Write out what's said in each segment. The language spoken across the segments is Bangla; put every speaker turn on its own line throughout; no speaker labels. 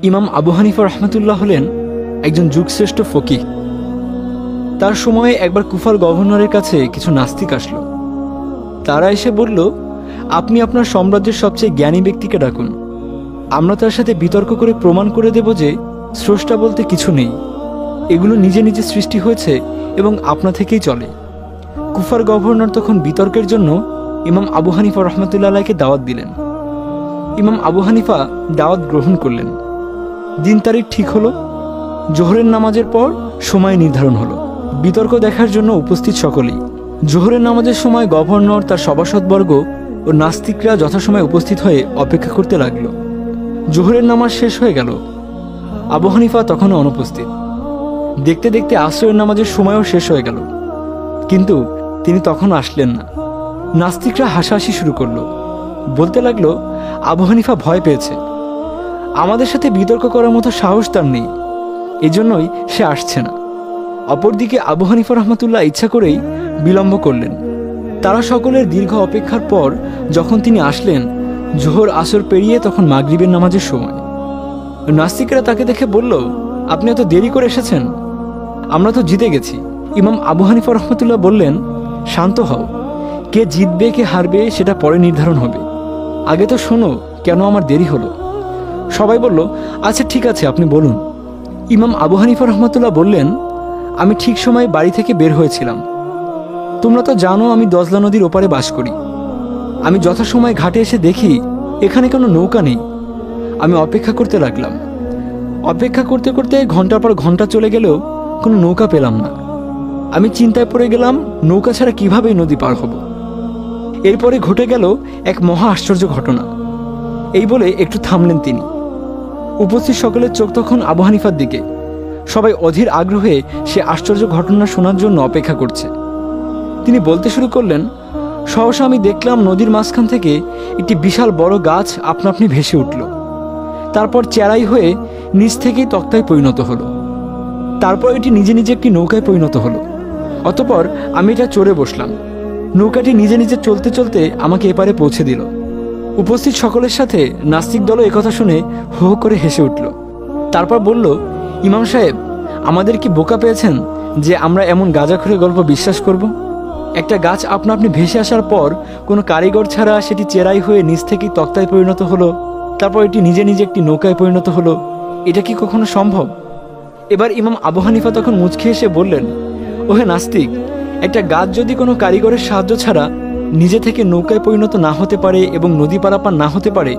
ইমাম আবু হানিফা রহমতুল্লাহ হলেন একজন যুগশ্রেষ্ঠ ফকিহ। তার সময়ে একবার কুফার গভর্নরের কাছে কিছু নাস্তিক আসলো। তারা এসে বলল, আপনি আপনার সাম্রাজ্যের সবচেয়ে জ্ঞানী ব্যক্তিকে ডাকুন, আমরা তার সাথে বিতর্ক করে প্রমাণ করে দেব যে স্রষ্টা বলতে কিছু নেই, এগুলো নিজে নিজে সৃষ্টি হয়েছে এবং আপনা থেকেই চলে। কুফার গভর্নর তখন বিতর্কের জন্য ইমাম আবু হানিফা রহমতুল্লাহকে দাওয়াত দিলেন। ইমাম আবু হানিফা দাওয়াত গ্রহণ করলেন। দিন তারিখ ঠিক হলো, জোহরের নামাজের পর সময় নির্ধারণ হলো। বিতর্ক দেখার জন্য উপস্থিত সকলেই। জোহরের নামাজের সময় গভর্নর, তার সভাসদবর্গ ও নাস্তিকরা যথাসময়ে উপস্থিত হয়ে অপেক্ষা করতে লাগলো। জোহরের নামাজ শেষ হয়ে গেল, আবু হানিফা তখনও অনুপস্থিত। দেখতে দেখতে আসরের নামাজের সময়ও শেষ হয়ে গেল, কিন্তু তিনি তখন আসলেন না। নাস্তিকরা হাসাহাসি শুরু করলো, বলতে লাগলো, আবু হানিফা ভয় পেয়েছে, আমাদের সাথে বিতর্ক করার মতো সাহস তার নেই, এজন্যই সে আসছে না। অপরদিকে আবু হানিফা রহমতুল্লাহ ইচ্ছা করেই বিলম্ব করলেন। তারা সকলের দীর্ঘ অপেক্ষার পর যখন তিনি আসলেন, জোহর আসর পেরিয়ে তখন মাগরিবের নামাজের সময়। নাস্তিকরা তাকে দেখে বলল, আপনি এত দেরি করে এসেছেন, আমরা তো জিতে গেছি। ইমাম আবু হানিফা রহমতুল্লাহ বললেন, শান্ত হও, কে জিতবে কে হারবে সেটা পরে নির্ধারণ হবে, আগে তো শোনো কেন আমার দেরি হলো। সবাই বলল, আচ্ছা ঠিক আছে, আপনি বলুন। ইমাম আবু হানিফা রহমতুল্লাহ বললেন, আমি ঠিক সময়ে বাড়ি থেকে বের হয়েছিলাম। তোমরা তো জানো আমি দজলা নদীর ওপারে বাস করি। আমি যথাসময়ে ঘাটে এসে দেখি এখানে কোনো নৌকা নেই। আমি অপেক্ষা করতে লাগলাম। অপেক্ষা করতে করতে ঘন্টার পর ঘন্টা চলে গেলেও কোনো নৌকা পেলাম না। আমি চিন্তায় পড়ে গেলাম, নৌকা ছাড়া কিভাবে নদী পার হব। এরপরে ঘটে গেল এক মহা আশ্চর্য ঘটনা। এই বলে একটু থামলেন তিনি। উপস্থিত সকলের চোখ তখন আবু হানিফার দিকে। সবাই অধীর আগ্রহে সে আশ্চর্য ঘটনা শোনার জন্য অপেক্ষা করছে। তিনি বলতে শুরু করলেন, সহসা আমি দেখলাম নদীর মাঝখান থেকে একটি বিশাল বড় গাছ আপনা আপনি ভেসে উঠল। তারপর চেরাই হয়ে নিচ থেকেই তক্তায় পরিণত হলো। তারপর এটি নিজে নিজে একটি নৌকায় পরিণত হলো। অতঃপর আমি এটা চড়ে বসলাম। নৌকাটি নিজে নিজে চলতে চলতে আমাকে এপারে পৌঁছে দিল। উপস্থিত সকলের সাথে নাস্তিক দলও একথা শুনে হো হো করে হেসে উঠল। তারপর বলল, ইমাম সাহেব, আমাদের কি বোকা পেয়েছেন যে আমরা এমন গাঁজাখুরি গল্প বিশ্বাস করব? একটা গাছ আপনা আপনি ভেসে আসার পর কোনো কারিগর ছাড়া সেটি চেরাই হয়ে নিচ থেকেই তক্তায় পরিণত হলো, তারপর এটি নিজে নিজে একটি নৌকায় পরিণত হলো, এটা কি কখনো সম্ভব? এবার ইমাম আবু হানিফা তখন মুচকি এসে বললেন, ওহে নাস্তিক, একটা গাছ যদি কোনো কারিগরের সাহায্য ছাড়া নিজে থেকে নৌকায় পরিণত না হতে পারে এবং নদী পারাপার না হতে পারে,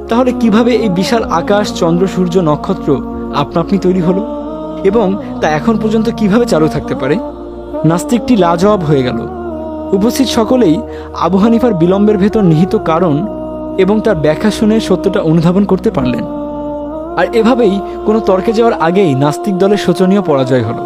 তাহলে কিভাবে এই বিশাল আকাশ, চন্দ্র, সূর্য, নক্ষত্র আপনা আপনি তৈরি হলো এবং তা এখন পর্যন্ত কিভাবে চালু থাকতে পারে? নাস্তিকটি লাজবাব হয়ে গেল। উপস্থিত সকলেই আবু হানিফার বিলম্বের ভেতর নিহিত কারণ এবং তার ব্যাখ্যা শুনে সত্যটা অনুধাবন করতে পারলেন। আর এভাবেই কোনো তর্কে যাওয়ার আগেই নাস্তিক দলের শোচনীয় পরাজয় হলো।